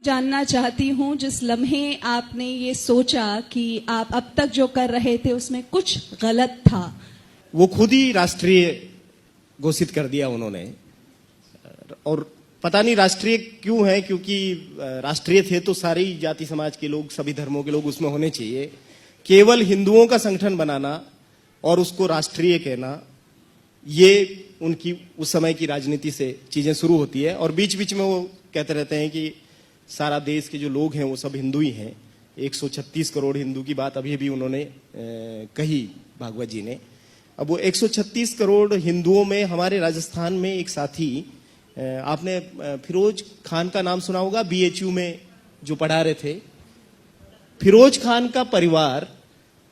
जानना चाहती हूँ, जिस लम्हे आपने ये सोचा कि आप अब तक जो कर रहे थे उसमें कुछ गलत था, वो खुद ही राष्ट्रीय घोषित कर दिया उन्होंने। और पता नहीं राष्ट्रीय क्यों है, क्योंकि राष्ट्रीय थे तो सारी जाति समाज के लोग, सभी धर्मों के लोग उसमें होने चाहिए। केवल हिंदुओं का संगठन बनाना और उसको राष्ट्रीय कहना, ये उनकी उस समय की राजनीति से चीजें शुरू होती है। और बीच बीच में वो कहते रहते हैं कि सारा देश के जो लोग हैं वो सब हिंदू ही हैं। 136 करोड़ हिंदू की बात अभी भी उन्होंने कही, भागवत जी ने। अब वो 136 करोड़ हिंदुओं में हमारे राजस्थान में एक साथी, आपने फिरोज खान का नाम सुना होगा, बीएचयू में जो पढ़ा रहे थे। फिरोज खान का परिवार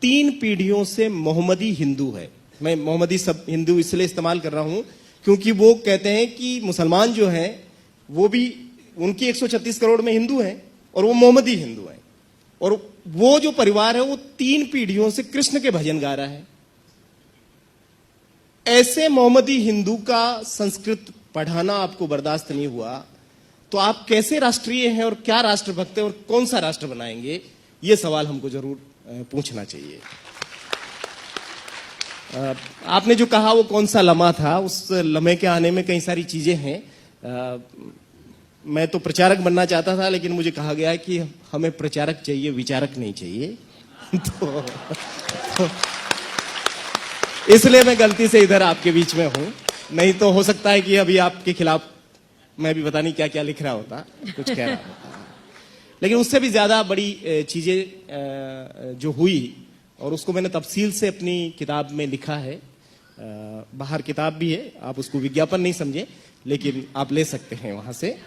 3 पीढ़ियों से मोहम्मदी हिंदू है। मैं मोहम्मदी सब हिंदू इसलिए इस्तेमाल कर रहा हूं क्योंकि वो कहते हैं कि मुसलमान जो हैं वो भी उनकी 136 करोड़ में हिंदू हैं और वो मोहम्मदी हिंदू हैं। और वो जो परिवार है वो 3 पीढ़ियों से कृष्ण के भजन गा रहा है। ऐसे मोहम्मदी हिंदू का संस्कृत पढ़ाना आपको बर्दाश्त नहीं हुआ तो आप कैसे राष्ट्रीय हैं और क्या राष्ट्रभक्त हैं और कौन सा राष्ट्र बनाएंगे, ये सवाल हमको जरूर पूछना चाहिए। आपने जो कहा वो कौन सा लम्हा था, उस लम्हे के आने में कई सारी चीजें हैं। मैं तो प्रचारक बनना चाहता था, लेकिन मुझे कहा गया कि हमें प्रचारक चाहिए, विचारक नहीं चाहिए। तो इसलिए मैं गलती से इधर आपके बीच में हूं। नहीं तो हो सकता है कि अभी आपके खिलाफ मैं भी पता नहीं क्या क्या लिख रहा होता, कुछ कह रहा होता। लेकिन उससे भी ज्यादा बड़ी चीजें जो हुई, और उसको मैंने तफसील से अपनी किताब में लिखा है। बाहर किताब भी है, आप उसको विज्ञापन नहीं समझे, लेकिन आप ले सकते हैं वहां से।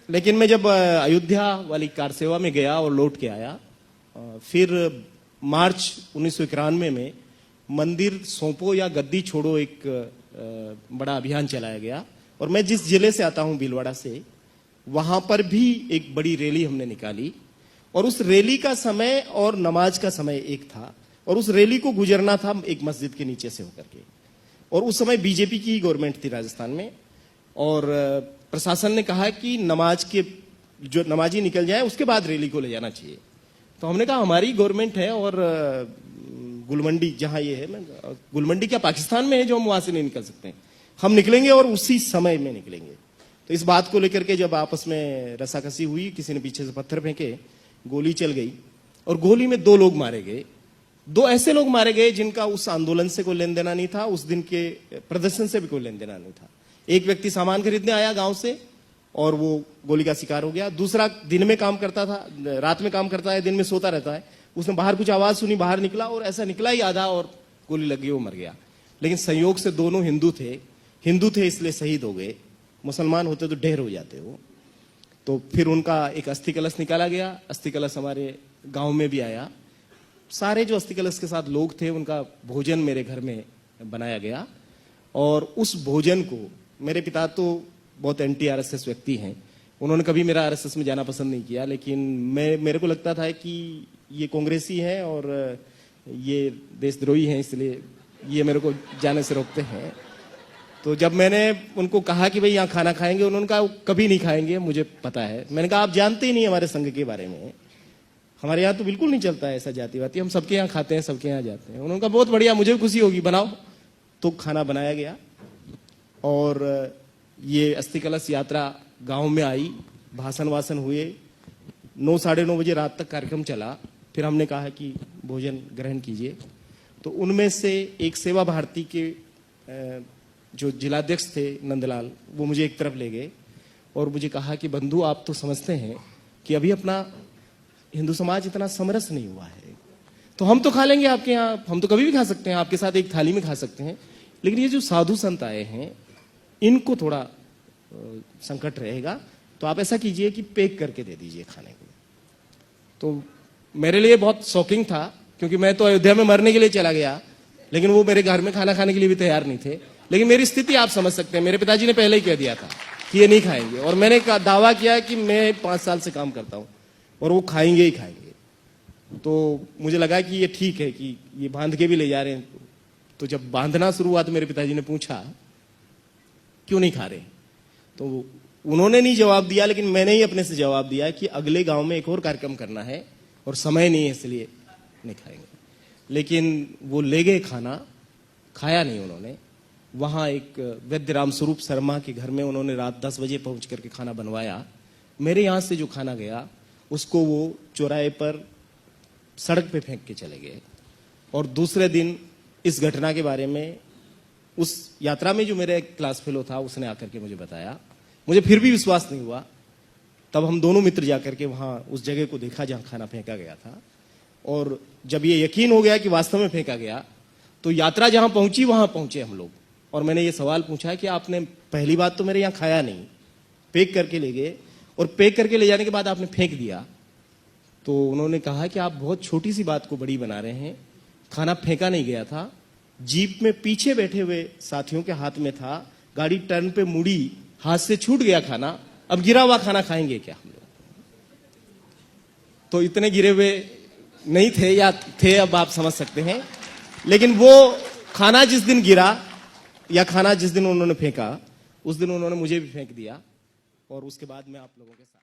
लेकिन मैं जब अयोध्या वाली कार सेवा में गया और लौट के आया, फिर मार्च 1991 में मंदिर सौंपो या गद्दी छोड़ो एक बड़ा अभियान चलाया गया। और मैं जिस जिले से आता हूं, भीलवाड़ा से, वहां पर भी एक बड़ी रैली हमने निकाली। और उस रैली का समय और नमाज का समय एक था, और उस रैली को गुजरना था एक मस्जिद के नीचे से होकर के। और उस समय बीजेपी की गवर्नमेंट थी राजस्थान में, और प्रशासन ने कहा कि नमाज के जो नमाजी निकल जाए उसके बाद रैली को ले जाना चाहिए। तो हमने कहा हमारी गवर्नमेंट है और गुलमंडी जहां ये है, गुलमंडी क्या पाकिस्तान में है जो हम वहां से नहीं निकल सकते, हम निकलेंगे और उसी समय में निकलेंगे। तो इस बात को लेकर के जब आपस में रसाकसी हुई, किसी ने पीछे से पत्थर फेंके, गोली चल गई, और गोली में 2 लोग मारे गए। 2 ऐसे लोग मारे गए जिनका उस आंदोलन से कोई लेन देना नहीं था, उस दिन के प्रदर्शन से भी कोई लेन देना नहीं था। एक व्यक्ति सामान खरीदने आया गांव से और वो गोली का शिकार हो गया। दूसरा दिन में काम करता था, रात में काम करता है, दिन में सोता रहता है। उसने बाहर कुछ आवाज सुनी, बाहर निकला और ऐसा निकला ही आधा और गोली लग गई, वो मर गया। लेकिन संयोग से दोनों हिंदू थे इसलिए शहीद हो गए। मुसलमान होते तो ढेर हो जाते वो। तो फिर उनका एक अस्थि कलश निकाला गया। अस्थि कलश हमारे गांव में भी आया। सारे जो अस्थि कलश के साथ लोग थे उनका भोजन मेरे घर में बनाया गया। और उस भोजन को, मेरे पिता तो बहुत एंटी आरएसएस व्यक्ति हैं, उन्होंने कभी मेरा आरएसएस में जाना पसंद नहीं किया, लेकिन मेरे को लगता था कि ये कांग्रेसी है और ये देशद्रोही हैं, इसलिए ये मेरे को जाने से रोकते हैं। तो जब मैंने उनको कहा कि भाई यहाँ खाना खाएंगे, उन्होंने कहा कभी नहीं खाएंगे, मुझे पता है। मैंने कहा आप जानते ही नहीं हमारे संघ के बारे में, हमारे यहाँ तो बिल्कुल नहीं चलता है ऐसा जातिवादी, हम सबके यहाँ खाते हैं, सबके यहाँ जाते हैं। उन्होंने कहा बहुत बढ़िया, मुझे भी खुशी होगी, बनाओ। तो खाना बनाया गया और ये अस्थि कलश यात्रा गांव में आई, भाषण वासन हुए, 9 साढ़े 9 बजे रात तक कार्यक्रम चला। फिर हमने कहा कि भोजन ग्रहण कीजिए। तो उनमें से एक सेवा भारती के जो जिलाध्यक्ष थे नंदलाल, वो मुझे एक तरफ ले गए और मुझे कहा कि बंधु आप तो समझते हैं कि अभी अपना हिंदू समाज इतना समरस नहीं हुआ है, तो हम तो खा लेंगे आपके यहाँ, हम तो कभी भी खा सकते हैं, आपके साथ एक थाली में खा सकते हैं, लेकिन ये जो साधु संत आए हैं इनको थोड़ा संकट रहेगा, तो आप ऐसा कीजिए कि पैक करके दे दीजिए खाने को। तो मेरे लिए बहुत शॉकिंग था, क्योंकि मैं तो अयोध्या में मरने के लिए चला गया, लेकिन वो मेरे घर में खाना खाने के लिए भी तैयार नहीं थे। लेकिन मेरी स्थिति आप समझ सकते हैं, मेरे पिताजी ने पहले ही कह दिया था कि ये नहीं खाएंगे, और मैंने दावा किया कि मैं 5 साल से काम करता हूं और वो खाएंगे ही खाएंगे। तो मुझे लगा कि ये ठीक है कि ये बांध के भी ले जा रहे हैं। तो जब बांधना शुरू हुआ तो मेरे पिताजी ने पूछा क्यों नहीं खा रहे, तो उन्होंने नहीं जवाब दिया, लेकिन मैंने ही अपने से जवाब दिया कि अगले गांव में एक और कार्यक्रम करना है और समय नहीं है, इसलिए नहीं खाएंगे। लेकिन वो ले गए खाना, खाया नहीं उन्होंने। वहां एक वैद्य राम स्वरूप शर्मा के घर में उन्होंने रात 10 बजे पहुंच करके खाना बनवाया। मेरे यहां से जो खाना गया उसको वो चौराहे पर सड़क पे फेंक के चले गए। और दूसरे दिन इस घटना के बारे में उस यात्रा में जो मेरा एक क्लास फेलो था उसने आकर के मुझे बताया। मुझे फिर भी विश्वास नहीं हुआ। तब हम दोनों मित्र जाकर के वहां उस जगह को देखा जहां खाना फेंका गया था, और जब ये यकीन हो गया कि वास्तव में फेंका गया, तो यात्रा जहां पहुंची वहां पहुंचे हम लोग। और मैंने ये सवाल पूछा कि आपने पहली बात तो मेरे यहां खाया नहीं, पैक करके ले गए, और पैक करके ले जाने के बाद आपने फेंक दिया। तो उन्होंने कहा कि आप बहुत छोटी सी बात को बड़ी बना रहे हैं। खाना फेंका नहीं गया था, जीप में पीछे बैठे हुए साथियों के हाथ में था, गाड़ी टर्न पे मुड़ी, हाथ से छूट गया खाना, अब गिरा हुआ खाना खाएंगे क्या हम लोग? तो इतने गिरे हुए नहीं थे, या थे अब आप समझ सकते हैं। लेकिन वो खाना जिस दिन गिरा या खाना जिस दिन उन्होंने फेंका, उस दिन उन्होंने मुझे भी फेंक दिया, और उसके बाद मैं आप लोगों के साथ